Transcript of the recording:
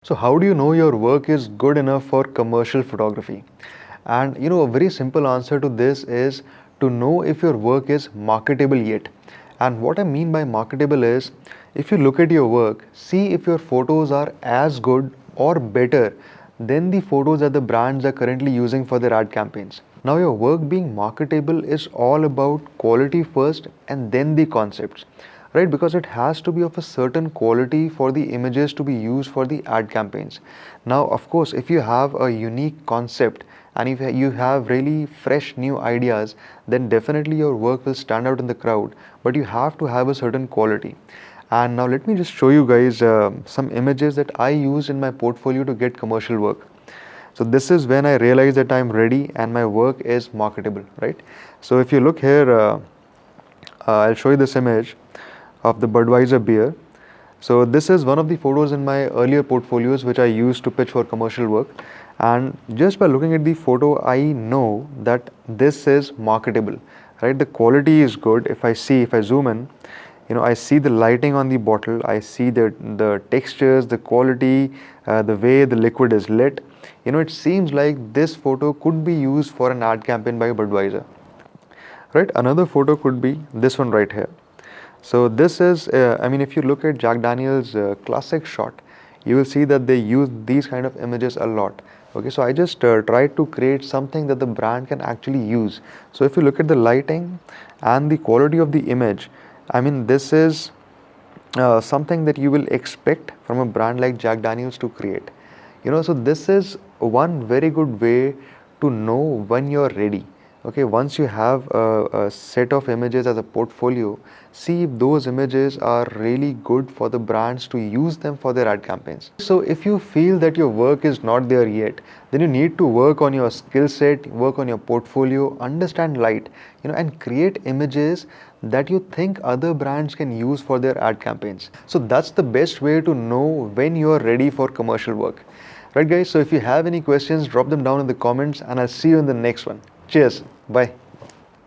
So how do you know your work is good enough for commercial photography? And a very simple answer to this is to know if your work is marketable yet. And what I mean by marketable is, if you look at your work, see if your photos are as good or better than the photos that the brands are currently using for their ad campaigns. Now your work being marketable is all about quality first and then the concepts, right? Because it has to be of a certain quality for the images to be used for the ad campaigns. Now of course, if you have a unique concept and if you have really fresh new ideas, then definitely your work will stand out in the crowd, but you have to have a certain quality. And now let me just show you guys some images that I use in my portfolio to get commercial work. So this is when I realize that I'm ready and my work is marketable, right? So if you look here, I'll show you this image of the Budweiser beer. So this is one of the photos in my earlier portfolios which I used to pitch for commercial work. And just by looking at the photo, I know that this is marketable, right? The quality is good. If I zoom in, I see the lighting on the bottle, I see the textures, the quality, the way the liquid is lit. It seems like this photo could be used for an ad campaign by Budweiser, right? Another photo could be this one right here. So this is, if you look at Jack Daniel's classic shot, you will see that they use these kind of images a lot. Okay, so I just tried to create something that the brand can actually use. So if you look at the lighting and the quality of the image, this is something that you will expect from a brand like Jack Daniel's to create. So this is one very good way to know when you're ready. Okay, once you have a set of images as a portfolio, see if those images are really good for the brands to use them for their ad campaigns. So if you feel that your work is not there yet, then you need to work on your skill set, work on your portfolio, understand light, and create images that you think other brands can use for their ad campaigns. So that's the best way to know when you are ready for commercial work. Right guys, so if you have any questions, drop them down in the comments and I'll see you in the next one. Cheers. Bye.